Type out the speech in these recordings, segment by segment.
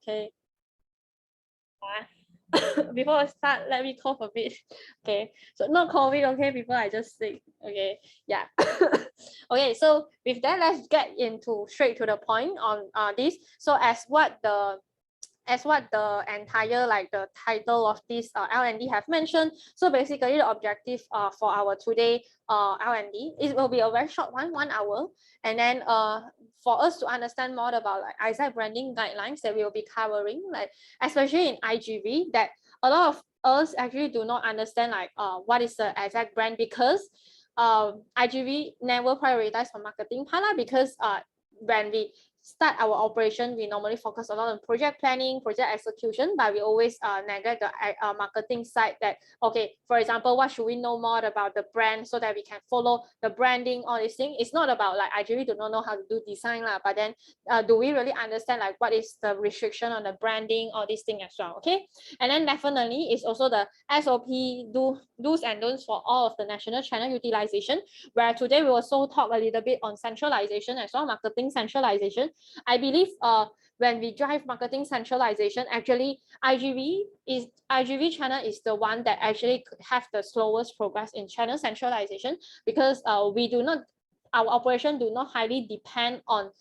okay. Before I start, let me cough a bit. Okay, so not COVID, okay, people, I just sick. Okay, yeah. Okay, so with that, let's get into straight to the point on this. So as what the entire like the title of this L&D have mentioned. So basically the objective for our today L&D, it will be a very short one, 1 hour. And then for us to understand more about like IZAC branding guidelines that we will be covering, like especially in IGV, that a lot of us actually do not understand like what is the IZAC brand, because IGV never prioritize for marketing part, because when we start our operation, we normally focus a lot on project planning, project execution, but we always neglect the marketing side. That, okay, for example, what should we know more about the brand so that we can follow the branding, all these things. It's not about like IGV do not know how to do design lah, but then do we really understand like what is the restriction on the branding, all these things as well, okay? And then definitely it's also the SOP, do's and don'ts for all of the national channel utilization, where today we also talk a little bit on centralization as well, marketing centralization. I believe when we drive marketing centralization, actually IGV channel is the one that actually have the slowest progress in channel centralization, because we do not, our operation do not highly depend on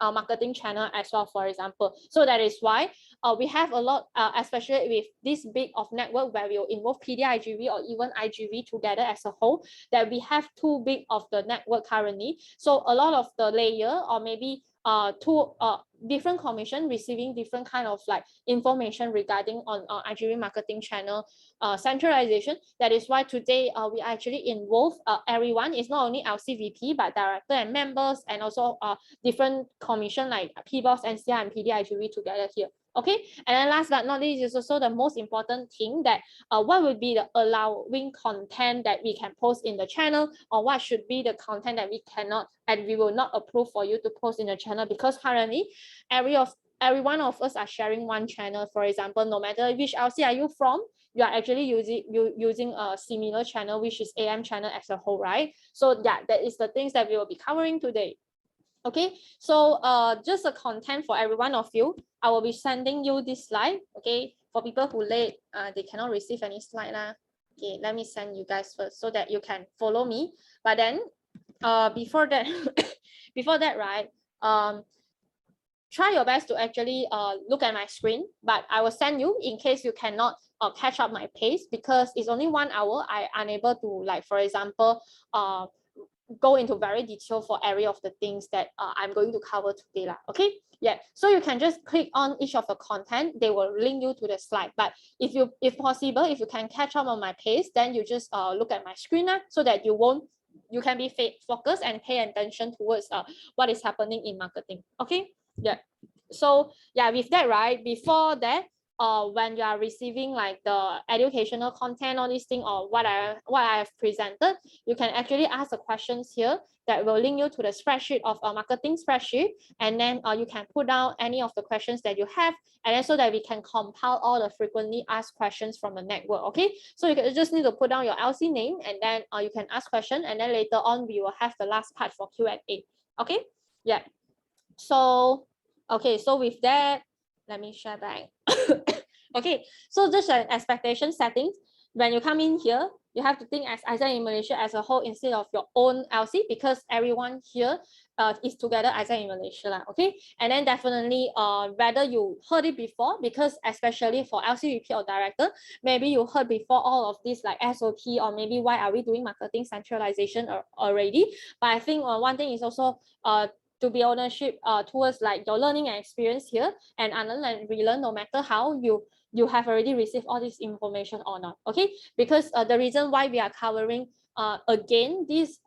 marketing channel as well, for example. So that is why we have a lot, especially with this big of network where we will involve PDIGV or even IGV together as a whole, that we have too big of the network currently. So a lot of the layer, or maybe two different commission receiving different kind of like information regarding on IGV marketing channel centralization. That is why today we actually involve everyone. It's not only LCVP, but director and members, and also different commission like PBOS, NCR, and PDIGV together here. Okay, and then last but not least is also the most important thing, that what would be the allowing content that we can post in the channel, or what should be the content that we cannot and we will not approve for you to post in the channel. Because currently every one of us are sharing one channel. For example, no matter which LC are you from, you are actually using a similar channel, which is AM channel as a whole, right? So yeah, that is the things that we will be covering today. Okay, so just the content for every one of you, I will be sending you this slide. Okay, for people who late, they cannot receive any slide lah. Okay, let me send you guys first so that you can follow me. But then before that before that, right, try your best to actually look at my screen, but I will send you in case you cannot catch up my pace, because it's only 1 hour. I unable to, like, for example, go into very detail for every of the things that I'm going to cover today lah. Okay, yeah, so you can just click on each of the content, they will link you to the slide. But if possible, if you can catch up on my pace, then you just look at my screen lah, so that you can be focused and pay attention towards what is happening in marketing. Okay, yeah, so yeah, with that, right, before that, when you are receiving like the educational content, all these things, or what I have presented, you can actually ask the questions here that will link you to the spreadsheet of a marketing spreadsheet, and then you can put down any of the questions that you have, and then so that we can compile all the frequently asked questions from the network. Okay, so you just need to put down your LC name, and then you can ask question, and then later on we will have the last part for Q&A. Okay, yeah, so okay, so with that, let me share back. Okay, so just an expectation settings. When you come in here, you have to think as IZAC in Malaysia as a whole instead of your own LC, because everyone here is together IZAC in Malaysia, okay? And then definitely whether you heard it before, because especially for LCVP or director, maybe you heard before all of this like SOP, or maybe why are we doing marketing centralization already. But I think one thing is also to be ownership towards like your learning and experience here, and unlearn and relearn, no matter how you have already received all this information or not. Okay, because the reason why we are covering again this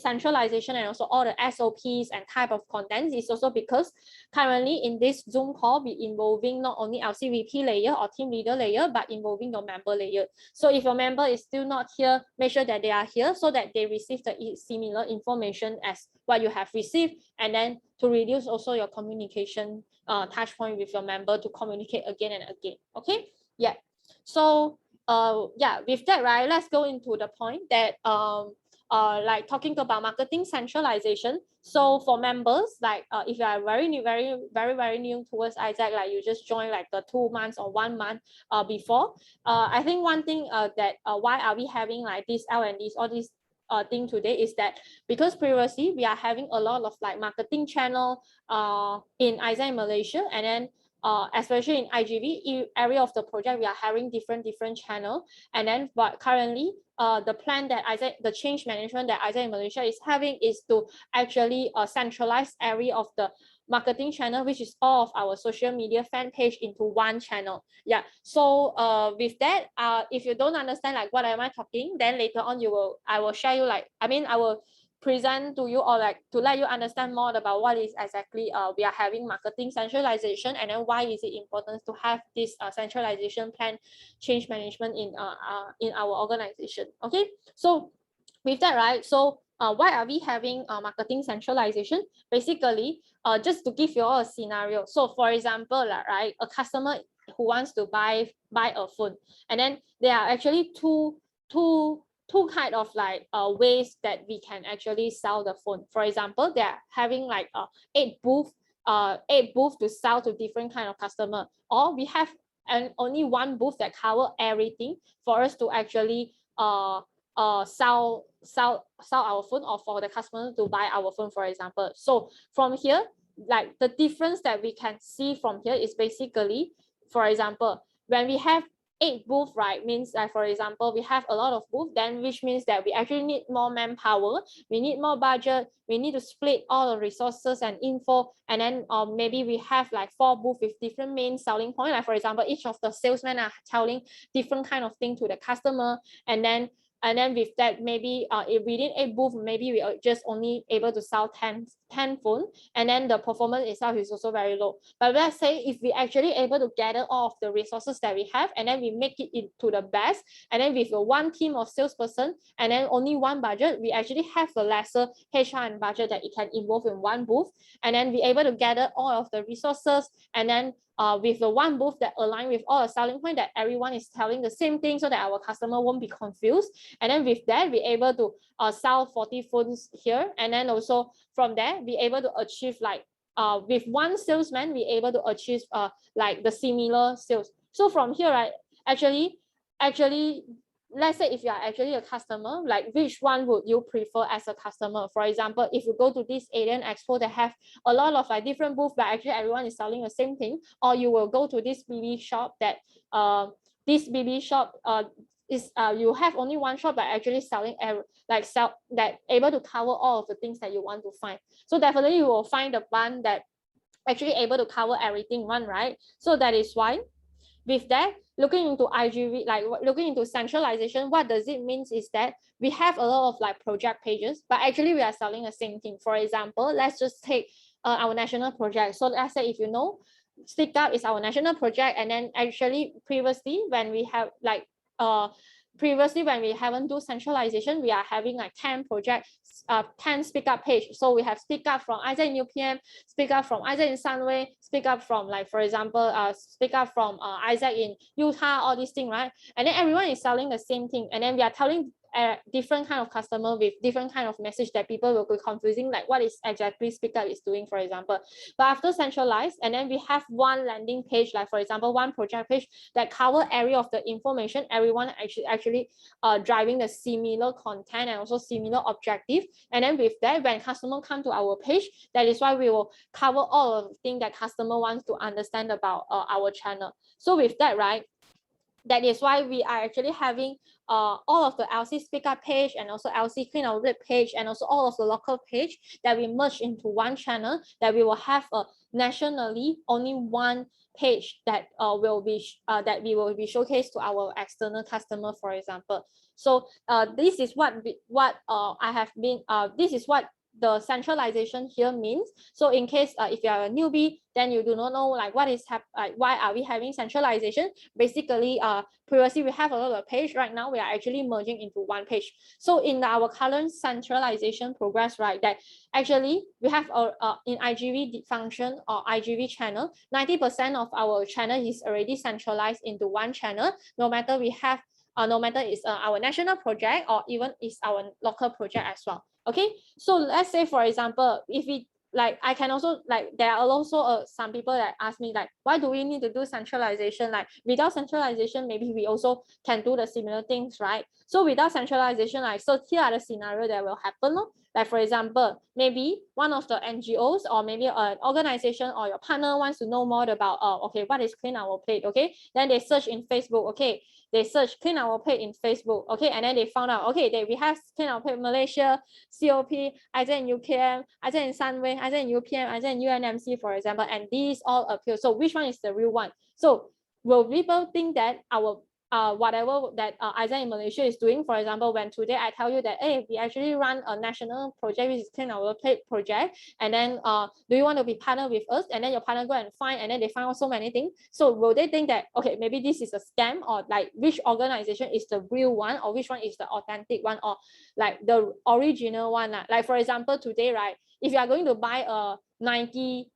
centralization and also all the SOPs and type of contents is also because currently in this Zoom call, we involving not only LCVP layer or team leader layer, but involving your member layer. So if your member is still not here, make sure that they are here so that they receive the similar information as what you have received, and then to reduce also your communication touch point with your member to communicate again and again. Okay, yeah. So yeah, with that, right, let's go into the point that like talking about marketing centralization. So for members, like if you are very new towards Isaac, like you just joined like the 2 months or 1 month before, I think one thing that why are we having like these L&Ds, all these thing today is that because previously we are having a lot of like marketing channel in Isaac in Malaysia, and then especially in IGV area of the project, we are having different channel. And then but currently the plan that Isaac, the change management that Isaac in Malaysia is having is to actually centralize area of the marketing channel, which is all of our social media fan page, into one channel. Yeah, so with that, if you don't understand like what am I talking, then later on I will share you like, I will present to you, or like to let you understand more about what is exactly we are having marketing centralization, and then why is it important to have this centralization plan change management in our organization. Okay, so with that, right, so why are we having marketing centralization? Basically, just to give you all a scenario. So for example, right, a customer who wants to buy a phone, and then there are actually two kind of like ways that we can actually sell the phone. For example, they're having like 8 booth to sell to different kind of customer, or we have only one booth that cover everything for us to actually sell our phone, or for the customer to buy our phone, for example. So from here, like the difference that we can see from here is basically, for example, when we have 8 booth, right, means that, for example, we have a lot of booth, then which means that we actually need more manpower, we need more budget, we need to split all the resources and info, and then maybe we have like 4 booth with different main selling point. Like for example, each of the salesmen are telling different kind of thing to the customer, and then with that, maybe if within 8 booth, maybe we are just only able to sell 10 phone, and then the performance itself is also very low. But let's say if we actually able to gather all of the resources that we have, and then we make it into the best, and then with one team of salesperson, and then only one budget, we actually have a lesser HR and budget that it can involve in one booth, and then be able to gather all of the resources, and then with the one booth that align with all the selling point, that everyone is telling the same thing, so that our customer won't be confused. And then with that, we're able to sell 40 phones here, and then also from there, be able to achieve like with one salesman, we able to achieve like the similar sales. So from here, right, actually let's say if you are actually a customer, like which one would you prefer as a customer? For example, if you go to this Alien Expo that have a lot of like different booths, but actually everyone is selling the same thing, or you will go to this BB shop that this BB shop is you have only one shop but actually selling that able to cover all of the things that you want to find. So definitely you will find the one that actually able to cover everything one, right? So that is why with that, looking into IGV, like looking into centralization, what does it mean is that we have a lot of like project pages, but actually we are selling the same thing. For example, let's just take our national project. So let's say if you know, Speak Up is our national project, and then actually previously when we have like previously when we haven't do centralization, we are having like 10 projects, 10 Speak Up page. So we have Speak Up from Isaac in UPM, Speak Up from Isaac in Sunway, Speak Up from like, for example, Speak Up from Isaac in Utah, all these things, right? And then everyone is selling the same thing, and then we are telling different kind of customer with different kind of message that people will be confusing, like what is exactly Speak Up is doing, for example. But after centralized, and then we have one landing page, like for example, one project page that cover area of the information, everyone actually driving the similar content and also similar objective. And then with that, when customer come to our page, that is why we will cover all of the things that customer wants to understand about our channel. So with that, right, that is why we are actually having all of the LC Speak Up page, and also LC Clean Our Lip page, and also all of the local page that we merge into one channel, that we will have a nationally only one page that will be that we will be showcased to our external customer, for example. So this is what I have been this is what the centralization here means. So in case if you are a newbie, then you do not know like what is why are we having centralization. Basically previously we have a lot of page, right now we are actually merging into one page. So in our current centralization progress, right, that actually we have in IGV function or IGV channel, 90% of our channel is already centralized into one channel, no matter we have no matter it's our national project or even it's our local project as well. Okay, so let's say for example, if we like, I can also like, there are also some people that ask me like, why do we need to do centralization? Like without centralization, maybe we also can do the similar things, right? So without centralization, like, so here are the scenario that will happen. Like for example, maybe one of the NGOs or maybe an organization or your partner wants to know more about, okay, what is Clean Our Plate? Okay, then they search in Facebook. Okay, they search Clean Our Plate in Facebook. Okay, and then they found out, okay, we have Clean Our Plate Malaysia, COP, either in UKM, either in Sunway, either in UPM, either in UNMC, for example, and these all appeal. So which one is the real one? So will people think that our whatever that either in Malaysia is doing, for example, when today I tell you that, hey, we actually run a national project, which is Clean Our Plate project, and then do you want to be partner with us? And then your partner go and find, and then they find out so many things. So will they think that, okay, maybe this is a scam, or like which organization is the real one, or which one is the authentic one, or like the original one? Like for example, today, right, if you are going to buy a Nike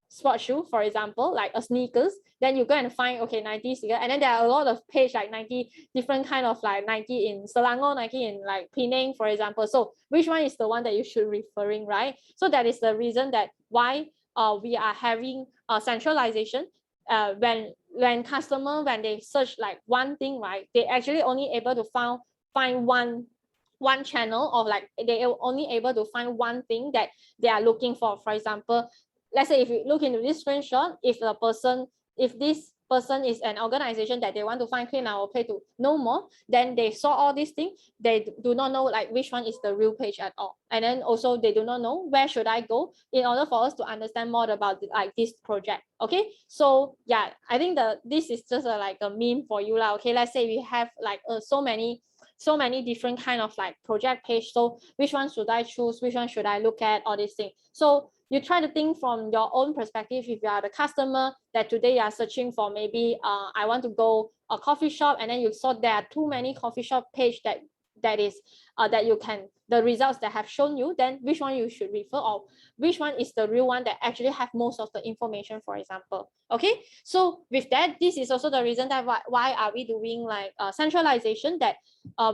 sports shoe, for example, like a sneakers, then you go and find, okay, Nike sneaker, and then there are a lot of page like Nike, different kind of like Nike in Selangor, Nike in like Penang, for example. So which one is the one that you should referring, right? So that is the reason that why we are having a centralization. When customer, when they search like one thing, right, they actually only able to find one channel, or like they are only able to find one thing that they are looking for. For example, let's say if you look into this screenshot, if this person is an organization that they want to find Clean Our Plate to know more, then they saw all these things, they do not know like which one is the real page at all, and then also they do not know where should I go in order for us to understand more about like this project. Okay, so yeah, I think this is just like a meme for you lah. Okay, let's say we have like so many different kind of like project page, so which one should I choose, which one should I look at, all these things. So you try to think from your own perspective. If you are the customer that today you are searching for, maybe I want to go a coffee shop, and then you saw there are too many coffee shop page that is that you can, the results that have shown you, then which one you should refer, or which one is the real one that actually have most of the information, for example. Okay, so with that, this is also the reason that why are we doing like centralization, that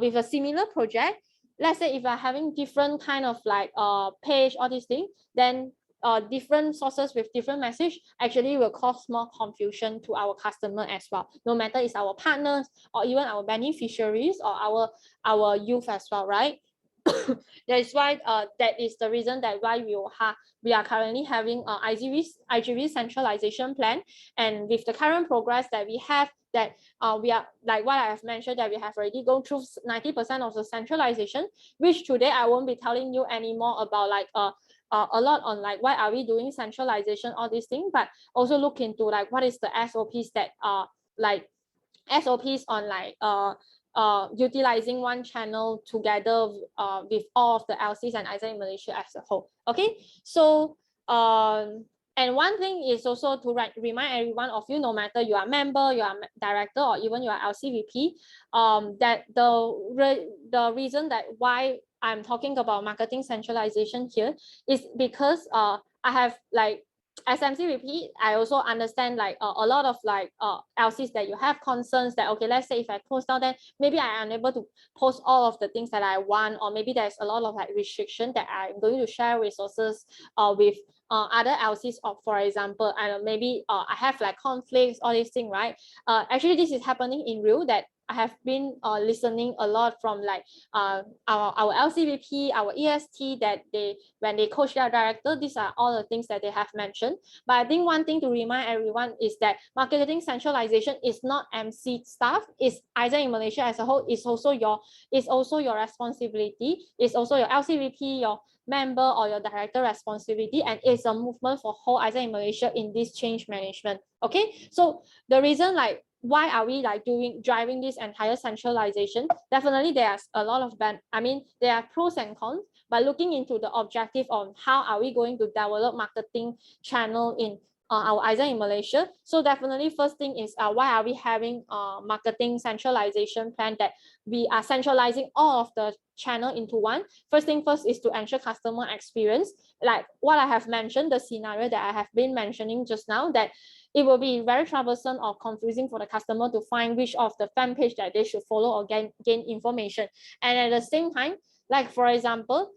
with a similar project, let's say if you're having different kind of like page, all these things, then different sources with different message actually will cause more confusion to our customer as well, no matter it's our partners or even our beneficiaries or our youth as well, right? That is why that is the reason that why we are currently having IGV centralization plan. And with the current progress that we have, that we are like what I have mentioned, that we have already gone through 90% of the centralization, which today I won't be telling you anymore about like a lot on like why are we doing centralization, all these things, but also look into like what is the SOPs that like SOPs on like utilizing one channel together with all of the LCs and ISA in Malaysia as a whole. Okay, so and one thing is also to remind everyone of you, no matter you are member, you are director, or even you are LCVP, that the reason that why I'm talking about marketing centralization here is because I have like, as MCVP, I also understand like a lot of like LCs that you have concerns that, okay, let's say if I post down, then maybe I am unable to post all of the things that I want, or maybe there's a lot of like restriction that I'm going to share resources with other LCs, or for example, maybe I have like conflicts, all these things, right? Actually, this is happening in real, that I have been listening a lot from like our LCVP, our EST, that when they coach their director, these are all the things that they have mentioned. But I think one thing to remind everyone is that marketing centralization is not MC staff, it's either in Malaysia as a whole, it's also your responsibility, it's also your LCVP, your member or your director responsibility, and it's a movement for whole either in Malaysia in this change management. Okay, so the reason like why are we like driving this entire centralization, definitely there's a lot of there are pros and cons, but looking into the objective on how are we going to develop marketing channel in our Aiza in Malaysia. So definitely first thing is why are we having marketing centralization plan, that we are centralizing all of the channel into one. First thing first is to ensure customer experience, like what I have mentioned, the scenario that I have been mentioning just now, that it will be very troublesome or confusing for the customer to find which of the fan page that they should follow or gain information. And at the same time, like for example,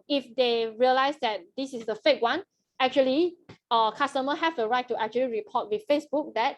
if they realize that this is the fake one, actually customer have the right to actually report with Facebook that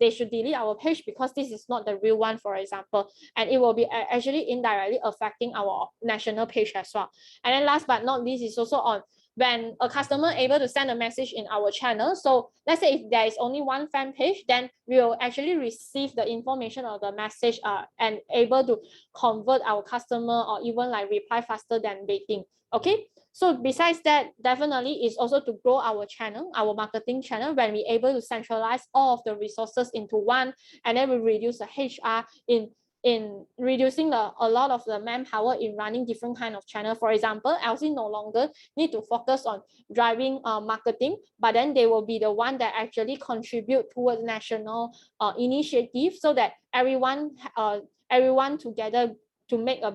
they should delete our page because this is not the real one, for example, and it will be actually indirectly affecting our national page as well. And then last but not least is also on when a customer able to send a message in our channel. So let's say if there is only one fan page, then we will actually receive the information of the message and able to convert our customer or even like reply faster than waiting. Okay, so besides that, definitely is also to grow our channel, our marketing channel, when we able to centralize all of the resources into one, and then we reduce the HR in reducing a lot of the manpower in running different kind of channel. For example, LC no longer need to focus on driving marketing, but then they will be the one that actually contribute towards national initiative, so that everyone together to make a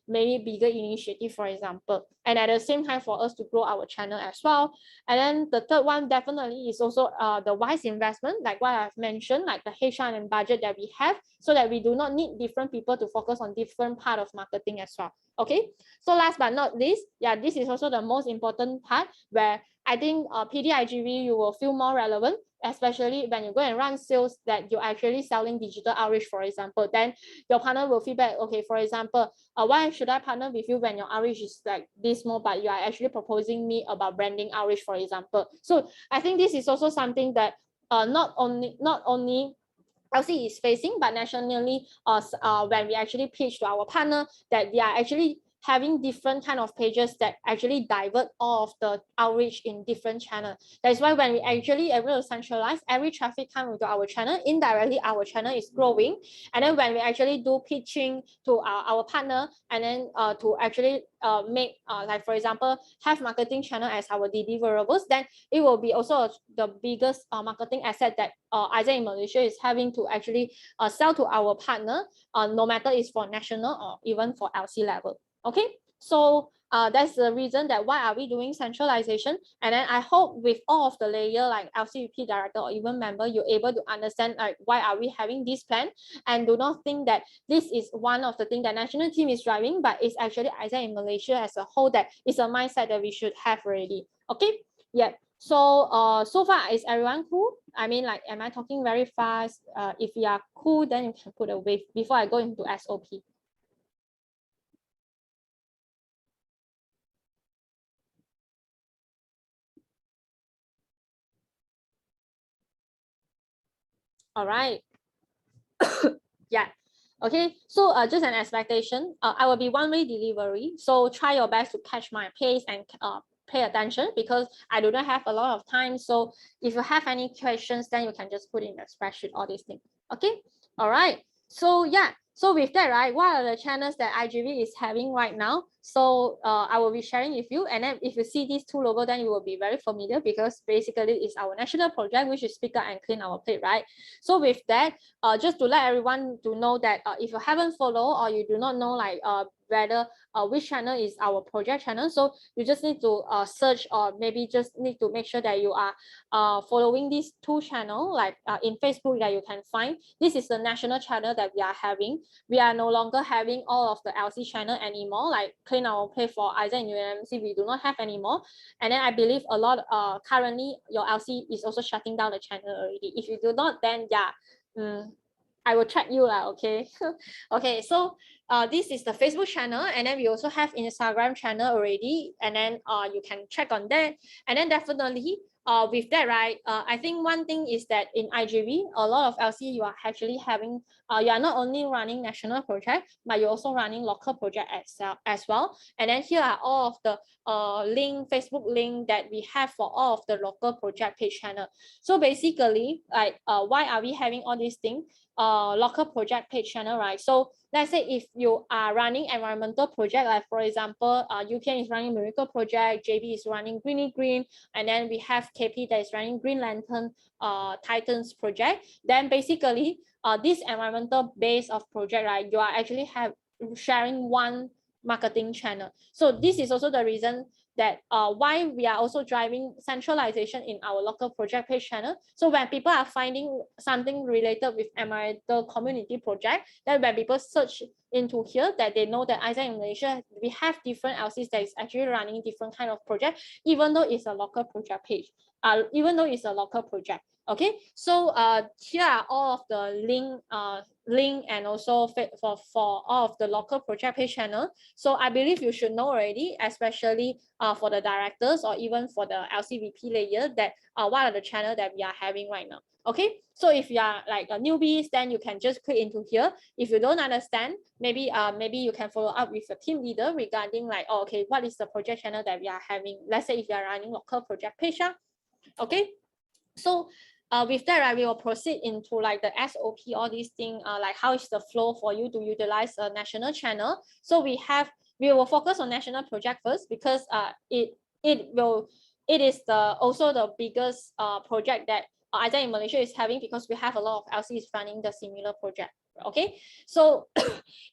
maybe bigger initiative, for example, and at the same time for us to grow our channel as well. And then the third one definitely is also the wise investment, like what I've mentioned, like the HR and budget that we have, so that we do not need different people to focus on different part of marketing as well. Okay, so last but not least, yeah, this is also the most important part where I think PDIGV you will feel more relevant, especially when you go and run sales that you're actually selling digital outreach, for example. Then your partner will feedback, okay, for example, why should I partner with you when your outreach is like this small, but you are actually proposing me about branding outreach, for example. So I think this is also something that not only LC is facing, but nationally, when we actually pitch to our partner, that we are actually having different kind of pages that actually divert all of the outreach in different channels. That's why when we actually able to centralize every traffic come to our channel, indirectly our channel is growing. And then when we actually do pitching to our partner, and then to actually make like for example have marketing channel as our deliverables, then it will be also the biggest marketing asset that Aiza in Malaysia is having to actually sell to our partner, no matter it's for national or even for LC level. Okay, so that's the reason that why are we doing centralization. And then I hope with all of the layer like LCVP director or even member, you're able to understand like why are we having this plan, and do not think that this is one of the things that national team is driving, but it's actually Aiza in Malaysia as a whole that is a mindset that we should have already. Okay, yeah. So so far is everyone cool? I mean, like, am I talking very fast? If you are cool, then you can put a wave before I go into SOP. All right. Yeah. Okay, so just an expectation. I will be one-way delivery, so try your best to catch my pace and pay attention, because I do not have a lot of time. So if you have any questions, then you can just put in the spreadsheet all these things. Okay. All right. So yeah. So with that, right, what are the channels that IGV is having right now? So I will be sharing with you, and then if you see these two logos, then you will be very familiar, because basically it's our national project, which is Speak Up and Clean Our Plate, right? So with that, just to let everyone to know that if you haven't followed or you do not know like whether which channel is our project channel, so you just need to search, or maybe just need to make sure that you are following these two channels, like in Facebook that you can find. This is the national channel that we are having. We are no longer having all of the LC channel anymore, like Clean Our Plate for Aiza and UMC, we do not have anymore. And then I believe a lot currently your LC is also shutting down the channel already. If you do not, then yeah, I will track you lah, okay? Okay, so this is the Facebook channel, and then we also have Instagram channel already, and then you can check on that. And then definitely with that, right, I think one thing is that in IGV, a lot of LC you are actually having, you are not only running national project, but you're also running local project as well. And then here are all of the Facebook link that we have for all of the local project page channel. So basically, like why are we having all these things? Local project page channel, right? So let's say if you are running environmental project, like for example, UPN is running Miracle Project, JB is running Greeny Green, and then we have KP that is running Green Lantern Titans project, then basically this environmental base of project, right, you are actually sharing one marketing channel. So this is also the reason that why we are also driving centralization in our local project page channel. So when people are finding something related with environmental community project, then when people search into here, that they know that Isaac in Malaysia, we have different LCs that is actually running different kind of project, even though it's a local project page, even though it's a local project. Okay, so here are all of the link and also for all of the local project page channel. So I believe you should know already, especially for the directors or even for the LCVP layer, that what are the channel that we are having right now. Okay, so if you are like a newbies, then you can just click into here. If you don't understand, maybe you can follow up with your team leader regarding like, oh, okay, what is the project channel that we are having? Let's say if you are running local project page, okay. So with that, right, we will proceed into like the SOP, all these things, like how is the flow for you to utilize a national channel. So we will focus on national project first, because it is also the biggest project that Isaac in Malaysia is having, because we have a lot of LCs running the similar project. Okay, so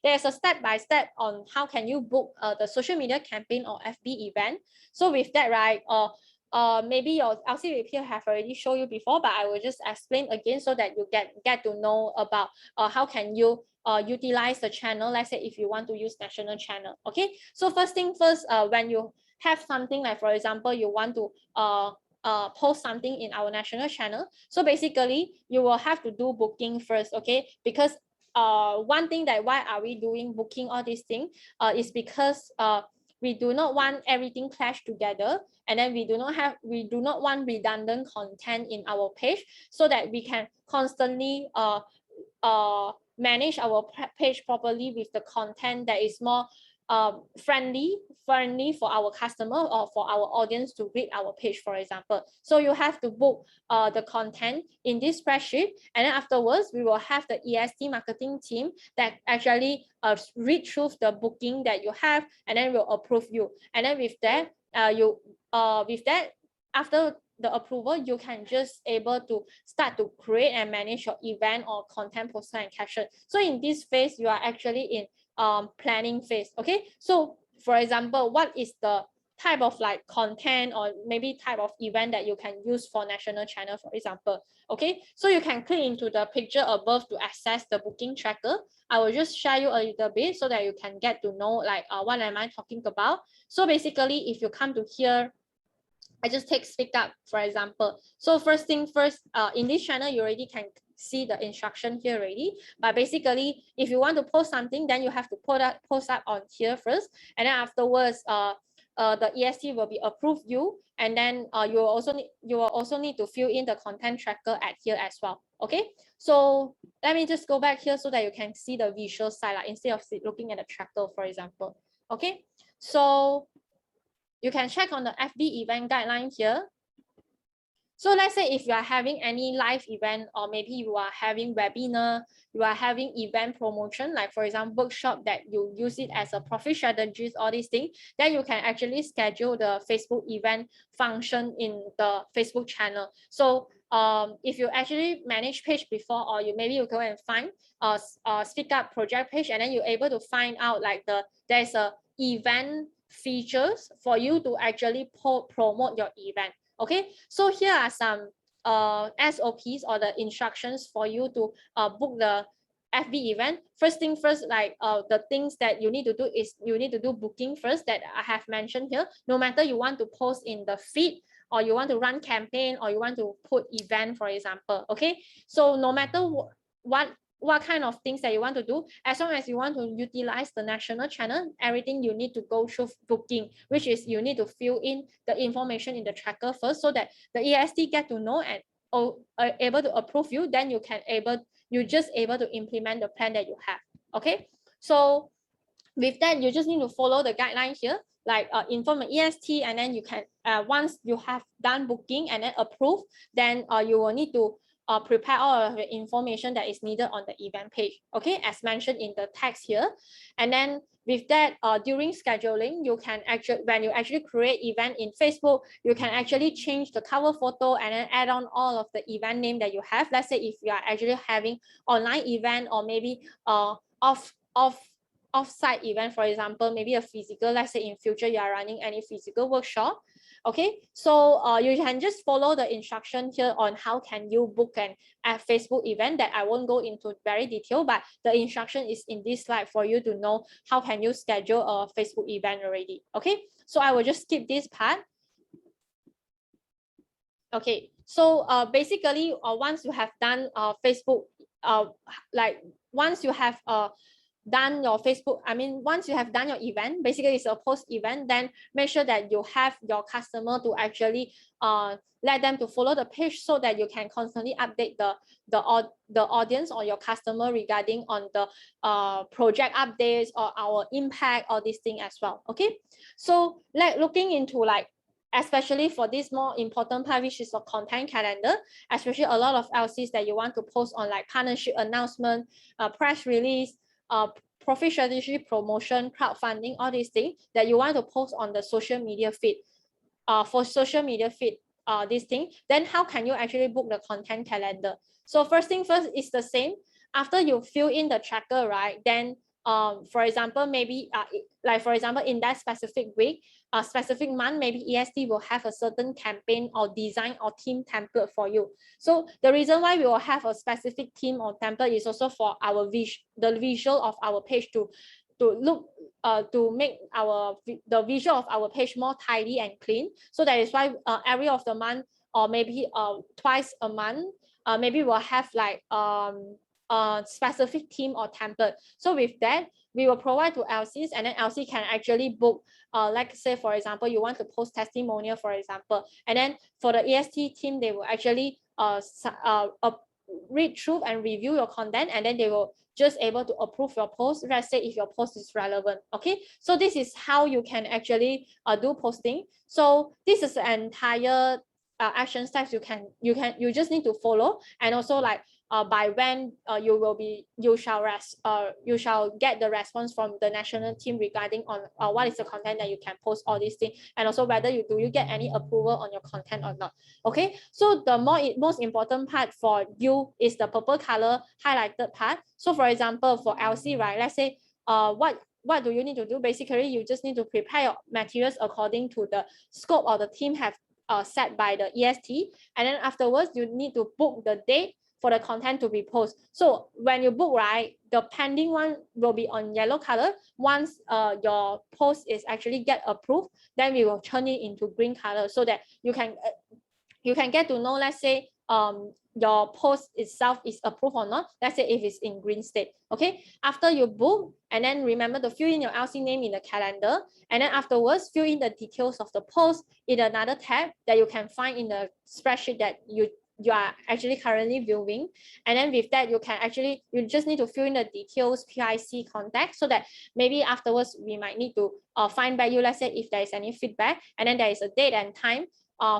there's a step-by-step on how can you book the social media campaign or FB event. So with that, right, maybe your LCVP have already shown you before, but I will just explain again so that you get to know about how can you utilize the channel. Let's say if you want to use national channel. Okay, so first thing first, when you have something like, for example, you want to post something in our national channel, so basically you will have to do booking first. Okay, because one thing that why are we doing booking all these things is because we do not want everything clash together, and then we do not want redundant content in our page, so that we can constantly manage our page properly with the content that is more friendly for our customer or for our audience to read our page, for example. So you have to book the content in this spreadsheet, and then afterwards we will have the EST marketing team that actually read through the booking that you have, and then will approve you. And then with that, after the approval, you can just able to start to create and manage your event or content poster and caption. So in this phase, you are actually in planning phase. Okay, so for example, what is the type of like content or maybe type of event that you can use for national channel, for example. Okay, so you can click into the picture above to access the booking tracker. I will just share you a little bit so that you can get to know like what am I talking about. So basically, if you come to here, I just take Speak Up, for example. So first thing first, in this channel, you already can see the instruction here already. But basically, if you want to post something, then you have to post up on here first. And then afterwards, the EST will be approved you. And then you will also need to fill in the content tracker at here as well. Okay, so let me just go back here so that you can see the visual side, like instead of looking at the tracker, for example. Okay, so you can check on the FB event guideline here. So let's say if you are having any live event, or maybe you are having webinar, you are having event promotion, like for example, workshop that you use it as a profit strategies, all these things, then you can actually schedule the Facebook event function in the Facebook channel. So if you actually manage page before, or maybe you go and find Speak Up project page, and then you're able to find out like there's a event features for you to actually promote your event. Okay, so here are some SOPs or the instructions for you to book the FB event. First thing first, like the things that you need to do is you need to do booking first, that I have mentioned here. No matter you want to post in the feed, or you want to run campaign, or you want to put event, for example. Okay, so no matter what kind of things that you want to do, as long as you want to utilize the national channel, everything you need to go through booking, which is you need to fill in the information in the tracker first, so that the EST get to know and are able to approve you. Then you just able to implement the plan that you have. Okay, so with that, you just need to follow the guideline here, like inform the EST, and then you can once you have done booking and then approve, then you will need to prepare all of the information that is needed on the event page, okay, as mentioned in the text here. And then with that, during scheduling, you can actually, when you actually create event in Facebook, you can actually change the cover photo and then add on all of the event name that you have. Let's say if you are actually having online event, or maybe off-site event, for example, maybe a physical, let's say in future you are running any physical workshop. Okay, so you can just follow the instruction here on how can you book an Facebook event that I won't go into very detail, but the instruction is in this slide for you to know how can you schedule a Facebook event already. Okay, so I will just skip this part. Okay, so basically once you have done Facebook, like once you have done your Facebook, once you have done your event, basically it's a post event, then make sure that you have your customer to actually let them to follow the page, so that you can constantly update the audience or your customer regarding on the project updates or our impact or this thing as well. Okay, so like looking into like, especially for this more important part, which is the content calendar, especially a lot of LCs that you want to post on, like partnership announcement, press release, profit strategy, promotion, crowdfunding, all these things that you want to post on the social media feed. For social media feed, this thing, then how can you actually book the content calendar? So first thing first is the same. After you fill in the tracker, right, then for example, maybe like for example, in that specific week, a specific month, maybe EST will have a certain campaign or design or theme template for you. So the reason why we will have a specific theme or template is also for our the visual of our page to look to make the visual of our page more tidy and clean. So that is why every of the month, or maybe twice a month, maybe we'll have like specific theme or template. So with that, we will provide to LCs, and then LC can actually book, like say for example, you want to post testimonial, for example, and then for the EST team, they will actually read through and review your content, and then they will just able to approve your post, let's say if your post is relevant. Okay, so this is how you can actually do posting. So this is the entire action steps you just need to follow, and also like by when you shall get the response from the national team regarding on what is the content that you can post, all these things, and also whether you get any approval on your content or not. Okay, so the most important part for you is the purple color highlighted part. So for example, for LC, right, let's say what do you need to do? Basically, you just need to prepare your materials according to the scope or the team have set by the EST, and then afterwards you need to book the date for the content to be posted. So when you book, right, the pending one will be on yellow color. Once your post is actually get approved, then we will turn it into green color, so that you can get to know, let's say your post itself is approved or not. Let's say if it's in green state. Okay, after you book, and then remember to fill in your LC name in the calendar, and then afterwards fill in the details of the post in another tab that you can find in the spreadsheet that you are actually currently viewing. And then with that, you just need to fill in the details, PIC contact, so that maybe afterwards we might need to find by you, let's say if there is any feedback, and then there is a date and time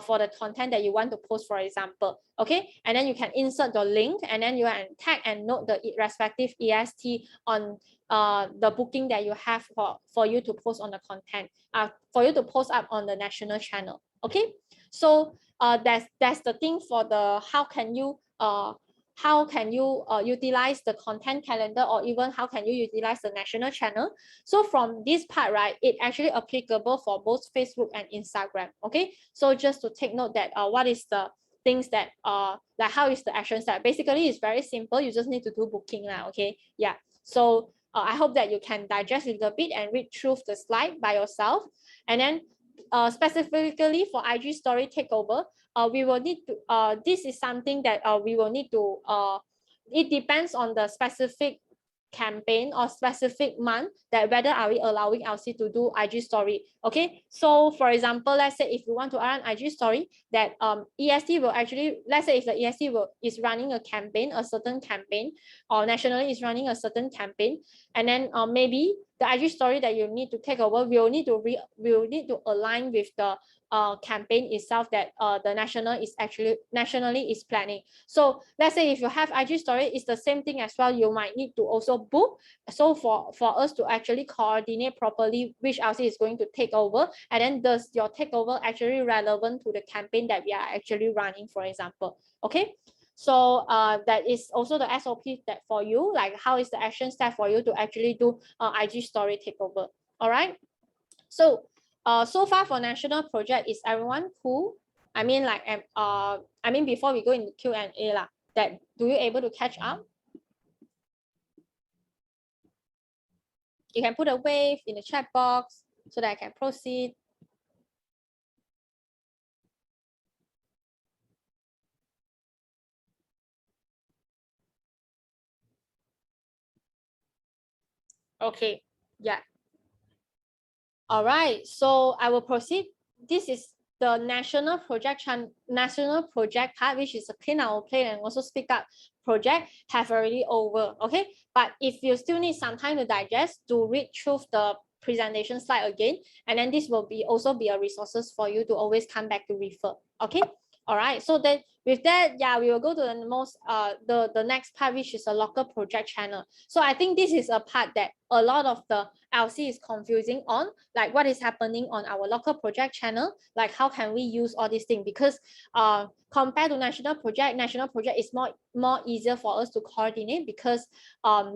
for the content that you want to post, for example. Okay, and then you can insert the link, and then you can tag and note the respective EST on the booking that you have for you to post on the content, for you to post up on the national channel. Okay, so that's the thing for the how can you utilize the content calendar, or even how can you utilize the national channel. So from this part, right, it actually applicable for both Facebook and Instagram. Okay, so just to take note that what is the things that like how is the action step. Basically it's very simple, you just need to do booking now. Okay, yeah, so I hope that you can digest a little bit and read through the slide by yourself. And then specifically for IG story takeover, we will need to this is something that we will need to it depends on the specific campaign or specific month, that whether are we allowing LC to do IG story. Okay, so for example, let's say if you want to run IG story, that EST will actually, let's say if the EST is running a campaign, a certain campaign, or nationally is running a certain campaign, and then maybe the IG story that you need to take over will need to align with the campaign itself that the nationally is planning. So let's say if you have IG story, it's the same thing as well. You might need to also book. So for us to actually coordinate properly which LC is going to take over, and then does your takeover actually relevant to the campaign that we are actually running, for example. Okay. So that is also the SOP that for you, like how is the action step for you to actually do IG story takeover. All right. So so far for national project, is everyone cool? I mean, like before we go into Q&A lah, that do you able to catch up? You can put a wave in the chat box so that I can proceed. Okay, yeah. All right, so I will proceed. This is the national project part, which is a clean our plate and also speak up project, have already over. Okay, but if you still need some time to digest, to read through the presentation slide again, and then this will also be a resources for you to always come back to refer. Okay. All right, so then with that, yeah, we will go to the next part, which is a local project channel. So I think this is a part that a lot of the LC is confusing on, like what is happening on our local project channel, like how can we use all these things, because compared to national project is more easier for us to coordinate, because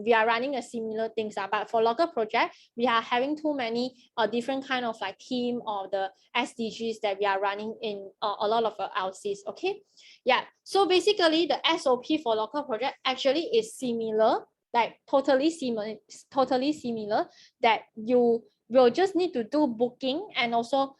we are running a similar things, but for local project we are having too many different kind of like team or the SDGs that we are running in a lot of LCs. Okay, yeah, so basically the SOP for local project actually is similar, like totally similar, that you will just need to do booking and also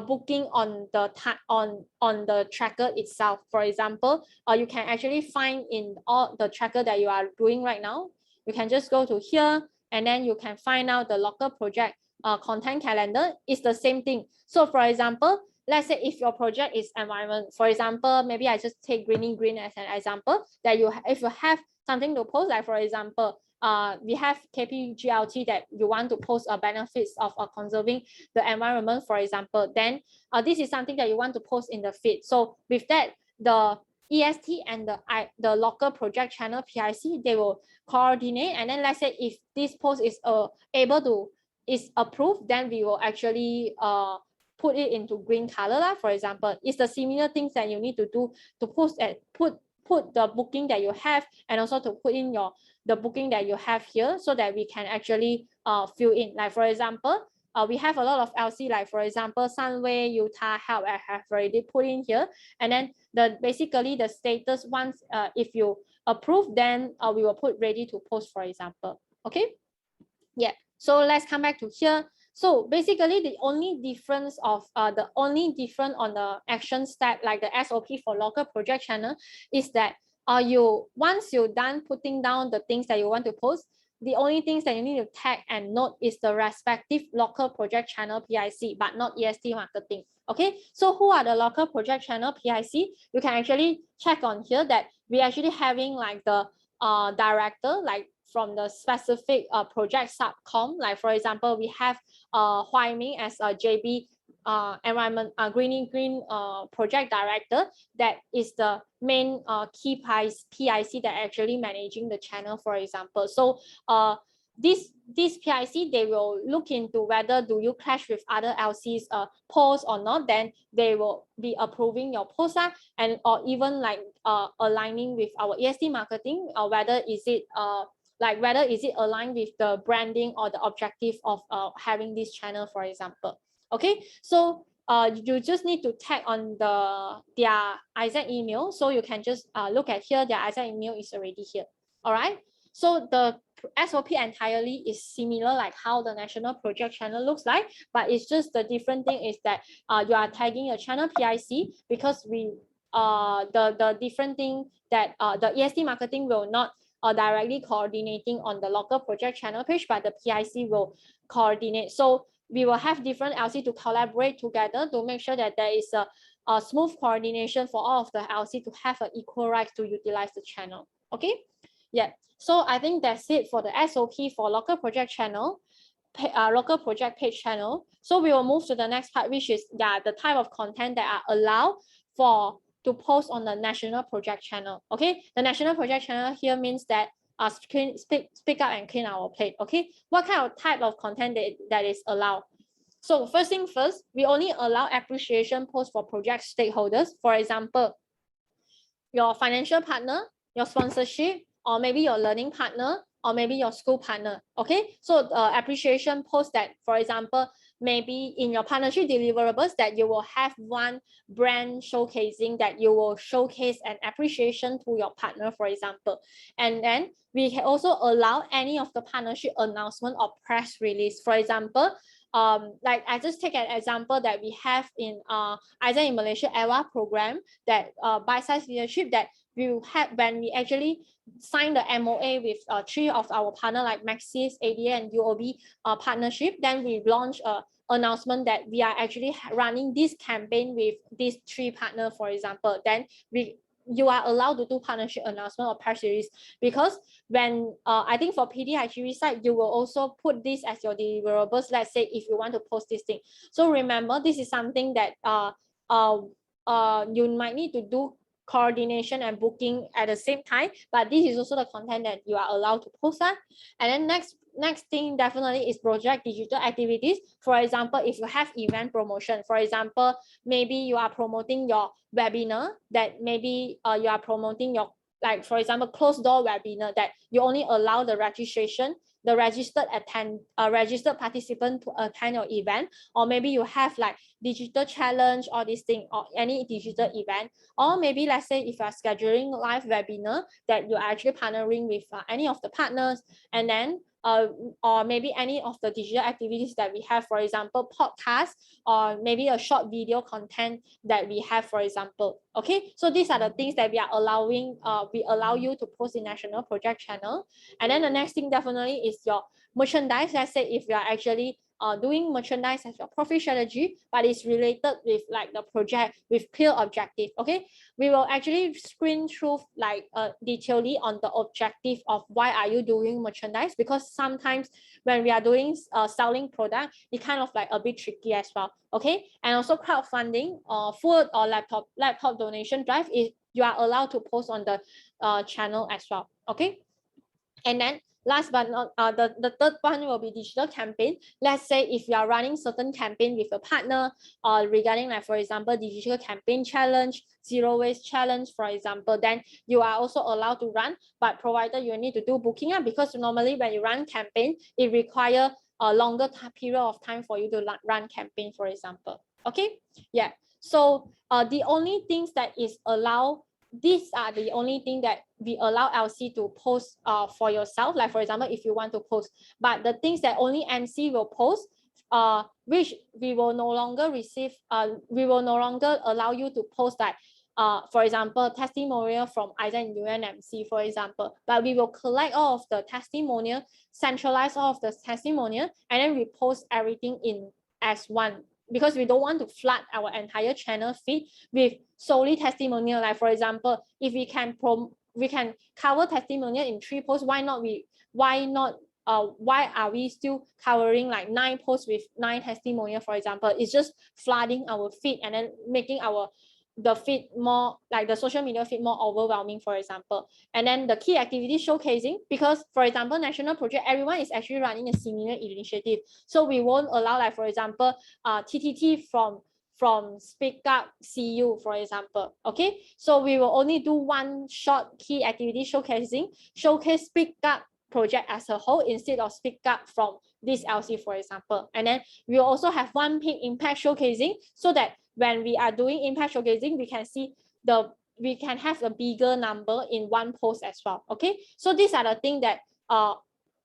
booking on the on the tracker itself. For example, you can actually find in all the tracker that you are doing right now. You can just go to here and then you can find out the local project content calendar. Is the same thing. So for example, let's say if your project is environment, for example, maybe I just take green as an example, that if you have something to post, like for example, we have KPGLT that you want to post benefits of conserving the environment, for example, then this is something that you want to post in the feed. So with that, the EST and the local project channel PIC, they will coordinate, and then let's say if this post is is approved, then we will actually put it into green color, for example. It's the similar things that you need to do to post and put the booking that you have, and also to put in the booking that you have here, so that we can actually fill in. Like for example, we have a lot of LC, like for example, Sunway, Utah Help, I have already put in here, and then basically the status, once if you approve, then we will put ready to post, for example. Okay, yeah, so let's come back to here. So basically the only difference on the action step, like the SOP for local project channel, is that once you're done putting down the things that you want to post, the only things that you need to tag and note is the respective local project channel PIC, but not EST marketing. Okay, so who are the local project channel PIC? You can actually check on here that we actually having like the director, like from the specific project subcom. Like for example, we have Huai Ming as a JB environment green project director, that is the main key PIC that actually managing the channel, for example. So this PIC, they will look into whether do you clash with other LC's posts or not, then they will be approving your post, and or even like aligning with our EST marketing, or whether is it aligned with the branding or the objective of having this channel, for example. Okay, so you just need to tag on their Isaac email, so you can just look at here, their Isaac email is already here. All right, so the SOP entirely is similar, like how the national project channel looks like, but it's just the different thing is that you are tagging a channel PIC, because we the different thing that the EST marketing will not directly coordinating on the local project channel page, but the PIC will coordinate. So we will have different LC to collaborate together to make sure that there is a smooth coordination for all of the LC to have an equal right to utilize the channel. Okay, yeah. So I think that's it for the SOP for local project channel. local project page channel. So we will move to the next part, which is the type of content that are allowed to post on the national project channel. Okay, the national project channel here means that speak up and clean our plate. Okay, what kind of type of content that is allowed? So first thing first, we only allow appreciation posts for project stakeholders. For example, your financial partner, your sponsorship, or maybe your learning partner, or maybe your school partner. Okay, so appreciation post that, for example, maybe in your partnership deliverables that you will have one brand showcasing that you will showcase an appreciation to your partner, for example. And then we can also allow any of the partnership announcement or press release. For example, like I just take an example that we have in either in Malaysia EWA program that bite-sized leadership that we have when we actually sign the MOA with 3 of our partner like Maxis, ADA, and UOB partnership. Then we launch a announcement that we are actually running this campaign with these 3 partners, for example. Then you are allowed to do partnership announcement or press release, because when I think for PDIGV side, you will also put this as your deliverables. Let's say if you want to post this thing. So remember, this is something that you might need to do coordination and booking at the same time, but this is also the content that you are allowed to post on. And then next thing definitely is project digital activities. For example, if you have event promotion, for example, maybe you are promoting your webinar, that maybe you are promoting your, like for example, closed door webinar, that you only allow the registered participant to attend your event. Or maybe you have like digital challenge or this thing, or any digital event. Or maybe let's say if you are scheduling live webinar, that you're actually partnering with any of the partners. And then or maybe any of the digital activities that we have, for example, podcast, or maybe a short video content that we have, for example. Okay, so these are the things that we are allowing, we allow you to post in national project channel. And then the next thing definitely is your merchandise. Let's say if you are actually doing merchandise as your profit strategy, but it's related with like the project with clear objective. Okay, we will actually screen through like detailedly on the objective of why are you doing merchandise, because sometimes when we are doing selling product, it kind of like a bit tricky as well. Okay, and also crowdfunding or food or laptop donation drive, is you are allowed to post on the channel as well. Okay, and then last but not the third one will be digital campaign. Let's say if you are running certain campaign with a partner, regarding like for example digital campaign challenge, zero waste challenge, for example, then you are also allowed to run, but provided you need to do booking up, because normally when you run campaign, it require a longer period of time for you to run campaign, for example. Okay, yeah. So the only things that is allowed, these are the only thing that we allow LC to post for yourself, like for example if you want to post. But the things that only MC will post, which we will no longer receive, we will no longer allow you to post, like for example testimonial from either in UNMC, for example. But we will collect all of the testimonial, centralize all of the testimonial, and then we post everything in as one, because we don't want to flood our entire channel feed with solely testimonial. Like for example, if we can cover testimonial in 3 posts, why are we still covering like 9 posts with 9 testimonial, for example? It's just flooding our feed and then making the feed more, like the social media feed more overwhelming, for example. And then the key activity showcasing, because for example national project, everyone is actually running a similar initiative, so we won't allow like for example TTT from Speak Up CU, for example. Okay, so we will only do one short key activity showcasing, showcase Speak Up project as a whole instead of Speak Up from this LC, for example. And then we will also have one peak impact showcasing, so that when we are doing impact showcasing, we can have a bigger number in one post as well. Okay, so these are the things that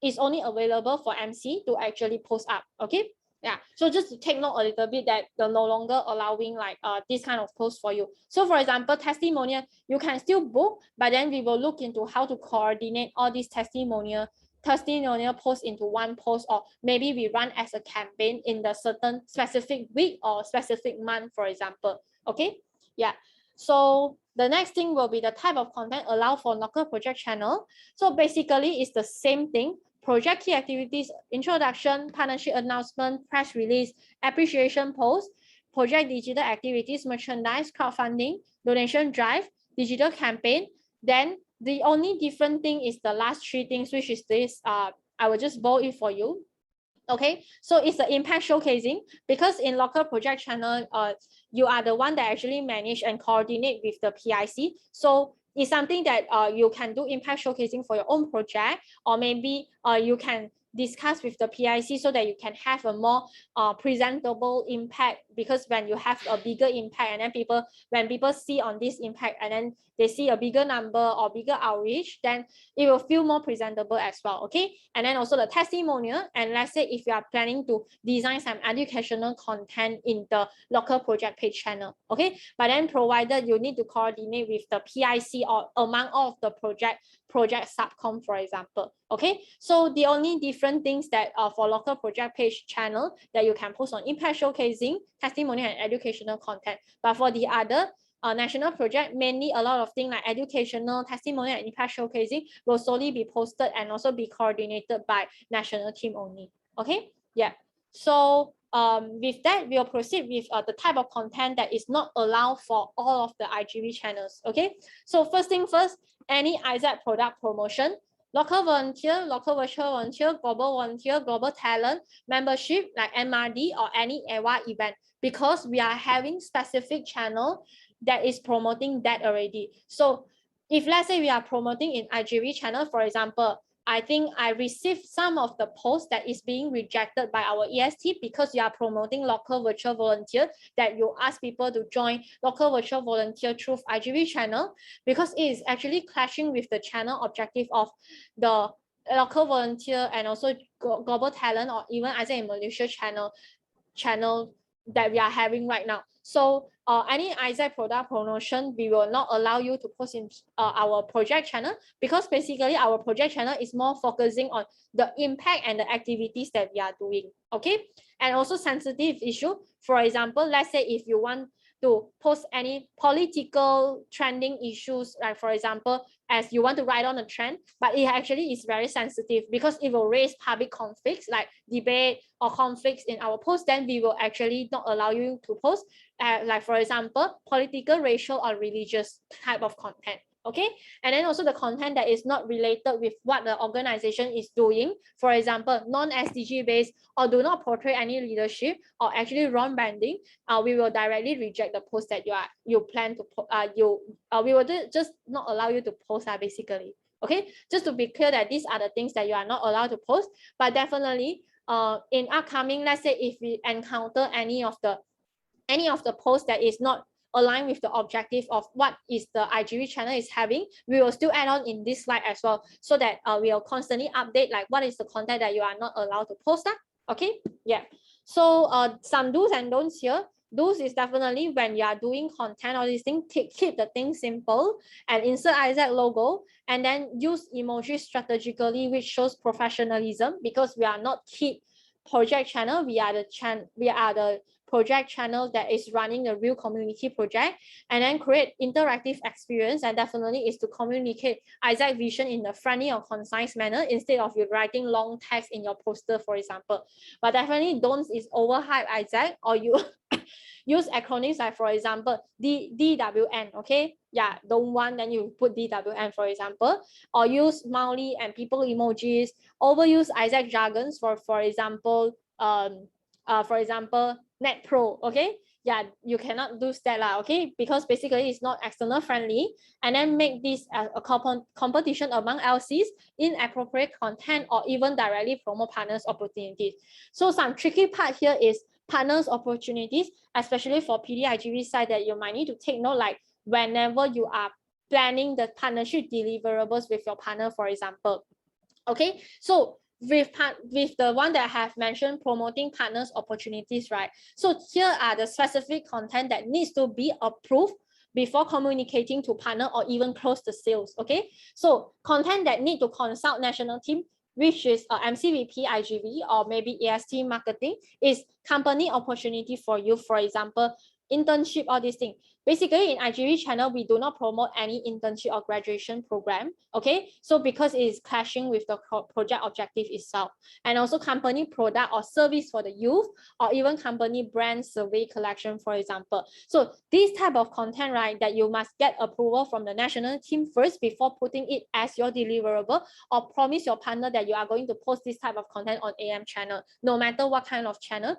is only available for MC to actually post up. Okay, yeah, so just to take note a little bit that they're no longer allowing like this kind of post for you. So for example, testimonial, you can still book, but then we will look into how to coordinate all these testimonial post into one post, or maybe we run as a campaign in the certain specific week or specific month, for example. Okay, yeah. So the next thing will be the type of content allowed for local project channel. So basically it's the same thing, project key activities, introduction, partnership announcement, press release, appreciation post, project digital activities, merchandise, crowdfunding, donation drive, digital campaign. Then the only different thing is the last three things, which is this. I will just bold it for you. Okay, so it's the impact showcasing, because in local project channel, you are the one that actually manage and coordinate with the PIC. So it's something that you can do impact showcasing for your own project, or maybe you can discuss with the PIC so that you can have a more presentable impact, because when you have a bigger impact, and then when people see on this impact and then they see a bigger number or bigger outreach, then it will feel more presentable as well. Okay, and then also the testimonial. And let's say if you are planning to design some educational content in the local project page channel, okay, but then provided you need to coordinate with the PIC or among all of the project subcom, for example. Okay, so the only different things that for local project page channel that you can post on impact showcasing, testimonial, and educational content. But for the other national project, mainly a lot of things like educational, testimonial, and impact showcasing will solely be posted and also be coordinated by national team only. Okay, yeah. So with that, we'll proceed with the type of content that is not allowed for all of the IGV channels. Okay, so first thing first, any ISAC product promotion, local volunteer, local virtual volunteer, global volunteer, global talent, membership like MRD or any AWA event, because we are having specific channel that is promoting that already. So if let's say we are promoting in IGV channel, for example, I think I received some of the posts that is being rejected by our EST because you are promoting local virtual volunteer, that you ask people to join local virtual volunteer through IGV channel, because it is actually clashing with the channel objective of the local volunteer and also global talent, or even ISAC in Malaysia channel that we are having right now. So any ISAC product promotion, we will not allow you to post in our project channel, because basically our project channel is more focusing on the impact and the activities that we are doing. Okay, and also sensitive issue. For example, let's say if you want to post any political trending issues, like for example, as you want to write on a trend, but it actually is very sensitive because it will raise public conflicts like debate or conflicts in our post, then we will actually not allow you to post like for example, political, racial, or religious type of content. Okay, and then also the content that is not related with what the organization is doing, for example, non-SDG based or do not portray any leadership or actually wrong branding, we will directly reject the post that you plan to we will just not allow you to post basically. Okay, just to be clear that these are the things that you are not allowed to post. But definitely in upcoming, let's say if we encounter any of the posts that is not aligned with the objective of what is the IGV channel is having, we will still add on in this slide as well, so that we will constantly update like what is the content that you are not allowed to post. Okay, yeah. So some do's and don'ts here. Do's is definitely when you are doing content or this thing, keep the thing simple and insert ISAC logo, and then use emoji strategically, which shows professionalism, because we are not kid project channel, we are the project channel that is running a real community project, and then create interactive experience, and definitely is to communicate ISAC vision in a friendly or concise manner instead of you writing long text in your poster, for example. But definitely don't is overhype ISAC, or you use acronyms like, for example, DWN, okay? Yeah, don't want, then you put DWN, for example, or use smiley and people emojis, overuse ISAC jargons for example, Net Pro, okay? Yeah, you cannot do that, okay? Because basically it's not external friendly, and then make this a competition among LCs, inappropriate content, or even directly promote partners opportunities. So some tricky part here is partners opportunities, especially for PDIGV side, that you might need to take note, like whenever you are planning the partnership deliverables with your partner, for example. Okay, so with the one that I have mentioned, promoting partners opportunities, right? So here are the specific content that needs to be approved before communicating to partner or even close the sales. Okay, so content that need to consult national team, which is MCVP IGV or maybe EST marketing, is company opportunity for you. For example, internship, all these things. Basically, in IGV channel, we do not promote any internship or graduation program. Okay, so because it is clashing with the project objective itself, and also company product or service for the youth, or even company brand survey collection, for example. So this type of content, right, that you must get approval from the national team first before putting it as your deliverable, or promise your partner that you are going to post this type of content on AM channel, no matter what kind of channel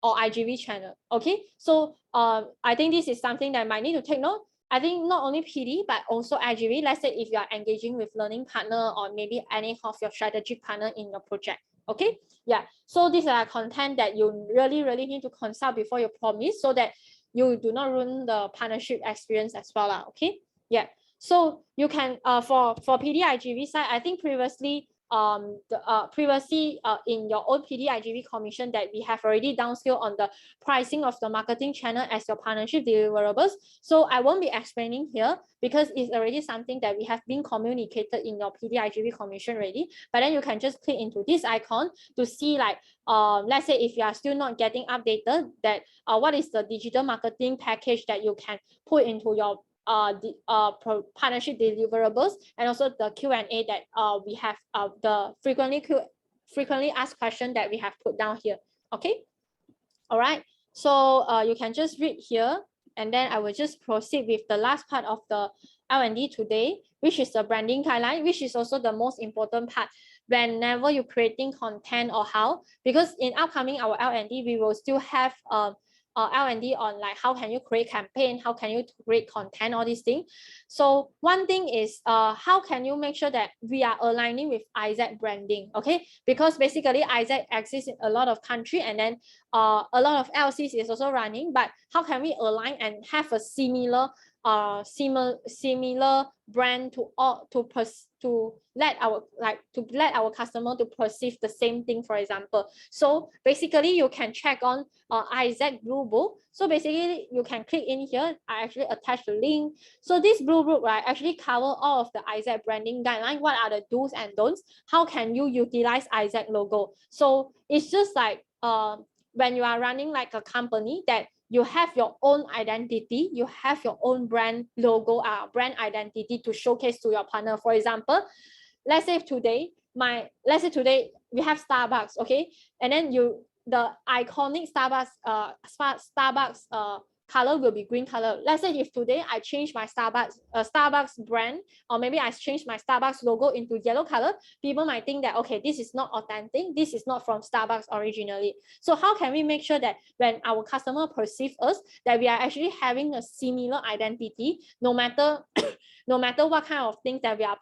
or IGV channel. Okay, so I think this is something that might need to take note. I think not only PD but also IGV. Let's say if you are engaging with learning partner or maybe any of your strategic partner in your project. Okay, yeah. So these are content that you really need to consult before you promise, so that you do not ruin the partnership experience as well. Okay, yeah. So you can for PD IGV side, I think previously in your own PD IGV commission that we have already downscaled on the pricing of the marketing channel as your partnership deliverables. So I won't be explaining here because it's already something that we have been communicated in your PD IGV commission already. But then you can just click into this icon to see, like, let's say if you are still not getting updated, that what is the digital marketing package that you can put into your partnership deliverables, and also the Q&A that we have, the frequently asked question that we have put down here. Okay, all right, so you can just read here, and then I will just proceed with the last part of the L&D today, which is the branding guideline, which is also the most important part whenever you're creating content or how, because in upcoming our L&D we will still have L&D on like how can you create campaign, how can you create content, all these things. So one thing is how can you make sure that we are aligning with Isaac branding, okay? Because basically Isaac exists in a lot of country, and then a lot of LCs is also running, but how can we align and have a similar brand to let our customer to perceive the same thing, for example. So basically you can check on Isaac Blue Book. So basically you can click in here. I actually attached the link. So this Blue Book, right, actually cover all of the Isaac branding guidelines. What are the do's and don'ts? How can you utilize Isaac logo? So it's just like when you are running like a company, that you have your own identity, you have your own brand logo, brand identity to showcase to your partner. For example, let's say today we have Starbucks, okay, and then the iconic Starbucks color will be green color. Let's say if today I change my Starbucks brand, or maybe I change my Starbucks logo into yellow color, people might think that, okay, this is not authentic, this is not from Starbucks originally. So how can we make sure that when our customer perceive us, that we are actually having a similar identity, no matter what kind of things that we are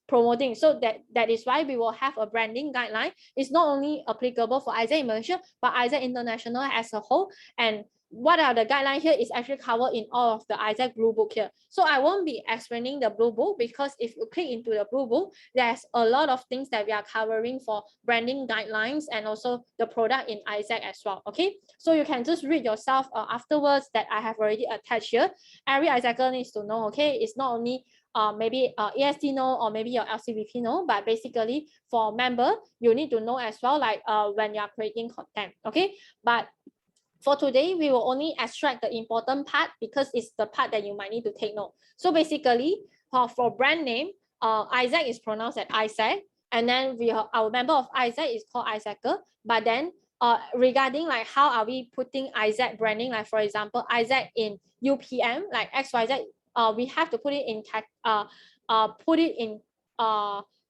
promoting. So that is why we will have a branding guideline. It's not only applicable for Isaac in Malaysia, but Isaac International as a whole. And what are the guidelines here is actually covered in all of the Isaac Blue Book here. So I won't be explaining the Blue Book, because if you click into the Blue Book, there's a lot of things that we are covering for branding guidelines and also the product in Isaac as well. Okay, so you can just read yourself afterwards that I have already attached here. Every Isaacer needs to know, okay, it's not only maybe EST know, or maybe your LCVP know, but basically for member, you need to know as well, like when you are creating content. Okay, but for today, we will only extract the important part, because it's the part that you might need to take note. So basically, for brand name, Isaac is pronounced as Isaac, and then our member of Isaac is called Isaacer. But then regarding like how are we putting Isaac branding, like for example, Isaac in UPM, like XYZ, we have to put it in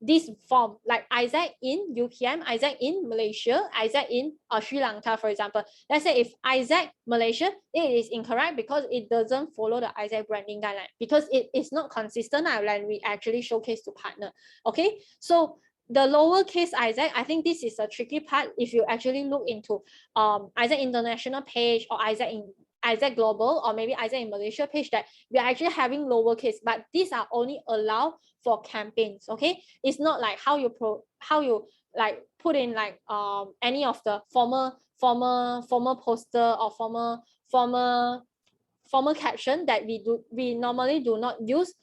this form, like Isaac in UPM, Isaac in Malaysia, Isaac in Sri Lanka, for example. Let's say if Isaac Malaysia, it is incorrect because it doesn't follow the Isaac branding guideline, because it is not consistent when we actually showcase to partner. Okay, so the lowercase Isaac, I think this is a tricky part. If you actually look into Isaac International page, or Isaac Global, or maybe Isaac in Malaysia page, that we are actually having lowercase, but these are only allowed for campaigns. Okay, it's not like how you like put in like any of the former poster or former caption that we normally do not use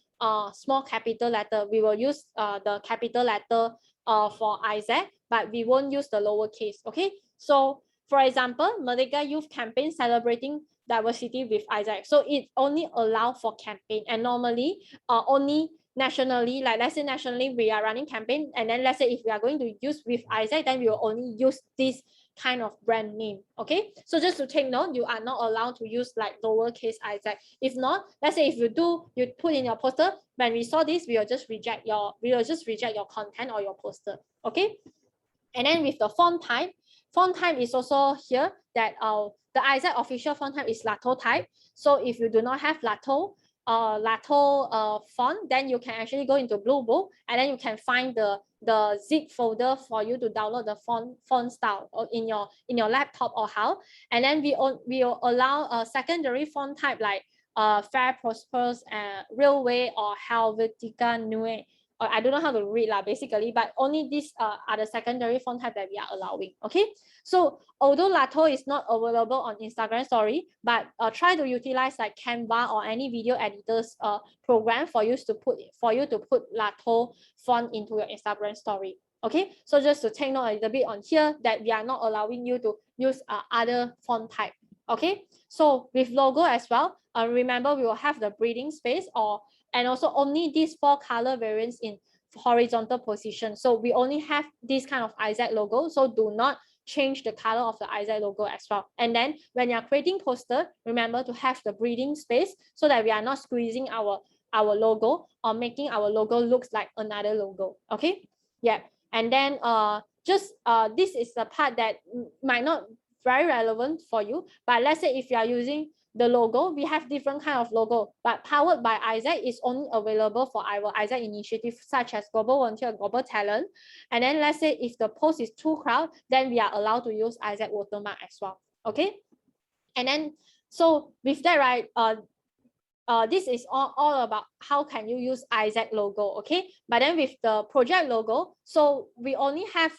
small capital letter. We will use the capital letter for Isaac, but we won't use the lowercase. Okay, so for example, Merdeka Youth campaign celebrating diversity with Isaac. So it only allow for campaign, and normally only nationally, like let's say nationally we are running campaign, and then let's say if we are going to use with Isaac, then we will only use this kind of brand name. Okay, so just to take note, you are not allowed to use like lowercase Isaac. If not, let's say if you do, you put in your poster, when we saw this, we will just reject your content or your poster. Okay, and then with the font type is also here that the Isaac official font type is Lato type. So if you do not have Lato font, then you can actually go into Blue Book, and then you can find the zip folder for you to download the font style in your laptop or how. And then we will allow a secondary font type like Fair Prosperous, Railway, or Helvetica Neue. I don't know how to read basically, but only these are the secondary font type that we are allowing. Okay, so although Lato is not available on Instagram story, but try to utilize like Canva or any video editors program for you to put Lato font into your Instagram story. Okay, so just to take note a little bit on here that we are not allowing you to use other font type. Okay, so with logo as well, remember we will have the breathing space and also only these 4 color variants in horizontal position. So we only have this kind of Isaac logo. So do not change the color of the Isaac logo as well. And then when you're creating poster, remember to have the breathing space so that we are not squeezing our logo or making our logo looks like another logo. Okay, yeah. And then this is the part that might not very relevant for you, but let's say if you are using the logo, we have different kind of logo, but powered by Isaac is only available for our Isaac initiative, such as Global Volunteer, Global Talent. And then let's say if the post is too crowded, then we are allowed to use Isaac watermark as well. Okay, and then so with that, right, this is all about how can you use Isaac logo. Okay, but then with the project logo, so we only have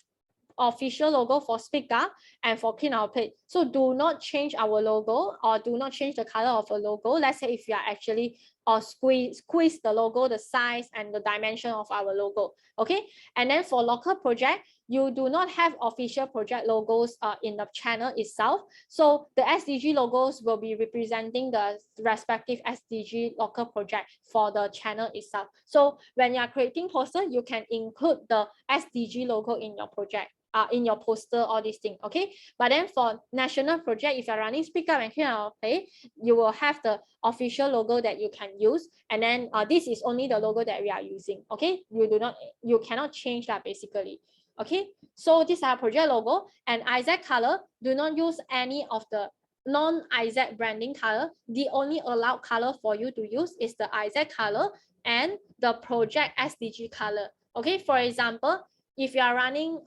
official logo for Speak Up and for Clean Our Plate. So do not change our logo or do not change the color of a logo. Let's say if you are actually squeeze the logo, the size and the dimension of our logo. Okay, and then for local project, you do not have official project logos in the channel itself. So the SDG logos will be representing the respective SDG local project for the channel itself. So when you are creating poster, you can include the SDG logo in your project. In your poster, all these things. Okay, but then for national project, if you're running Speak Up and Clean Our Plate, you will have the official logo that you can use, and then this is only the logo that we are using. Okay, you cannot change that basically. Okay, so these are project logo. And Isaac color, do not use any of the non-Isaac branding color. The only allowed color for you to use is the Isaac color and the project SDG color. Okay, for example, if you are running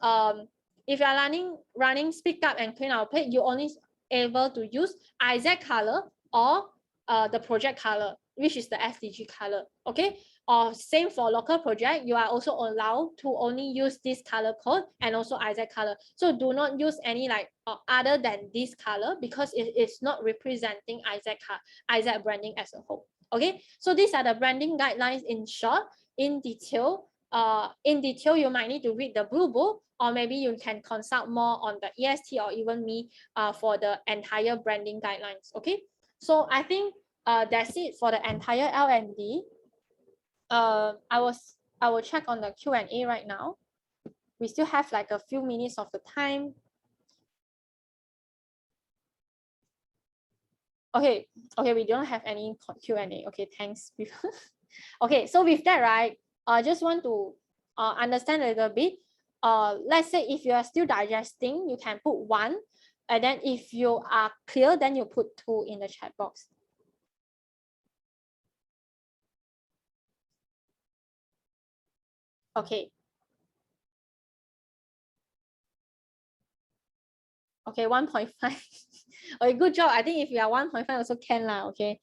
running Speak Up and Clean Our Plate, you only able to use Isaac color or the project color, which is the SDG color. Okay, or same for local project, you are also allowed to only use this color code and also Isaac color. So do not use any like other than this color, because it is not representing Isaac branding as a whole. Okay, so these are the branding guidelines in short. In detail, you might need to read the Blue Book, or maybe you can consult more on the EST or even me for the entire branding guidelines. Okay, so I think that's it for the entire L&D. I will check on the Q&A right now. We still have like a few minutes of the time. Okay, we don't have any Q&A. Okay, thanks. Okay, so with that, right, I just want to understand a little bit. Let's say if you are still digesting, you can put 1, and then if you are clear, then you put 2 in the chat box. Okay. Okay, 1.5. Okay, good job. I think if you are 1.5 also can lah. Okay,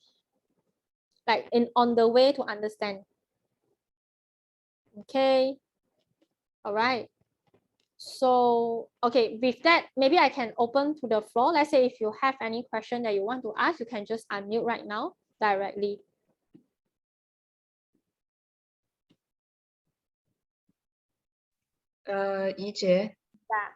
like on the way to understand. Okay, all right. So okay, with that, maybe I can open to the floor. Let's say if you have any question that you want to ask, you can just unmute right now directly. Yi Jie. Yeah.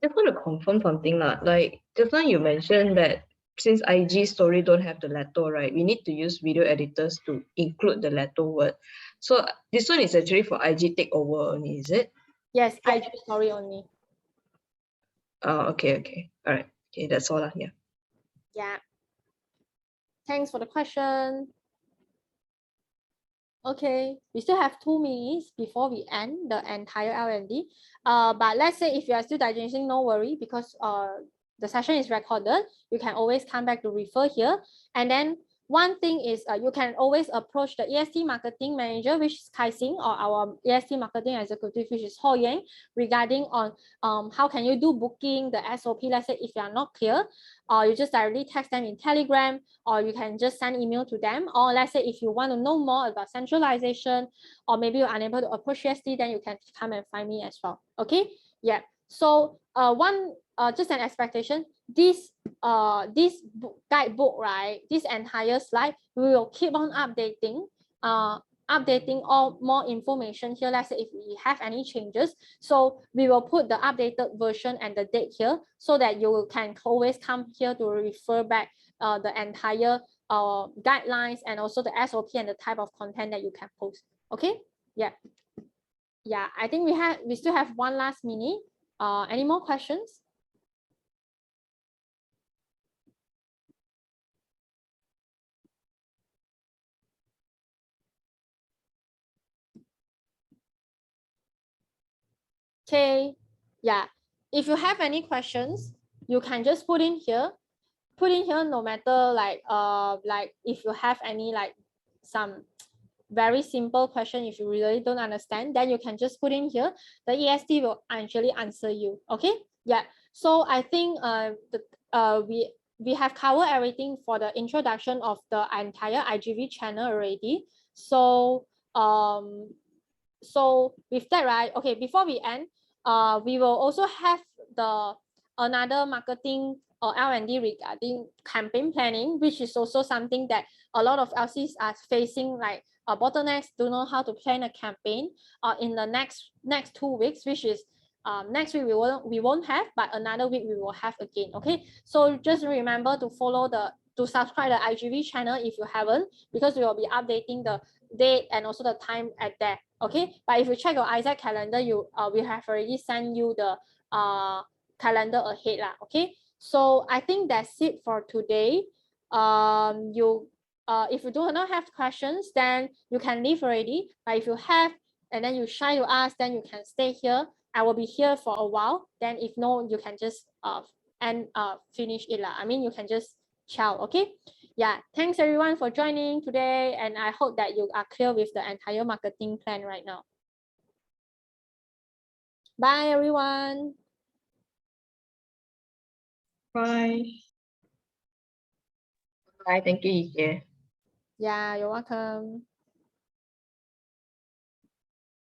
Just want to confirm something. Like just now you mentioned that since IG story don't have the Lato, right? We need to use video editors to include the Lato word. So this one is actually for IG takeover only, is it? Yes, IG story only. Okay. All right. Okay, that's all. Yeah. Yeah. Thanks for the question. Okay, we still have 2 minutes before we end the entire L&D. But let's say if you are still digesting, no worry, because the session is recorded. You can always come back to refer here. And then one thing is you can always approach the EST marketing manager, which is Kai Xing, or our EST marketing executive, which is Ho Yang, regarding on how can you do booking, the SOP. Let's say if you are not clear, or you just directly text them in Telegram, or you can just send email to them. Or let's say if you want to know more about centralization, or maybe you're unable to approach EST, then you can come and find me as well. Okay, yeah. So just an expectation, this guidebook, right, this entire slide, we will keep on updating all more information here. Let's say if we have any changes, so we will put the updated version and the date here, so that you can always come here to refer back the entire guidelines, and also the SOP and the type of content that you can post. Okay, yeah, I think we still have 1 last minute. Any more questions? Okay, yeah, if you have any questions, you can just put in here no matter like if you have any like some very simple question, if you really don't understand, then you can just put in here. The EST will actually answer you. Okay, yeah. So I think we have covered everything for the introduction of the entire IGV channel already. So so with that, right, okay, before we end, we will also have the another marketing or L&D regarding campaign planning, which is also something that a lot of LCs are facing, like bottlenecks, don't know how to plan a campaign in the next 2 weeks, which is next week we won't have, but another week we will have again. Okay, so just remember to subscribe the IGV channel if you haven't, because we will be updating the date and also the time at there. Okay, but if you check your Isaac calendar, we have already sent you the calendar ahead lah. Okay, so I think that's it for today. If you do not have questions, then you can leave already. But if you have, and then you shy to ask, then you can stay here. I will be here for a while. Then if no, you can just finish it lah. I mean, you can just ciao. Okay, yeah, thanks everyone for joining today, and I hope that you are clear with the entire marketing plan right now. Bye everyone. Bye. Bye. Thank you, Yi Jie. Yeah, you're welcome.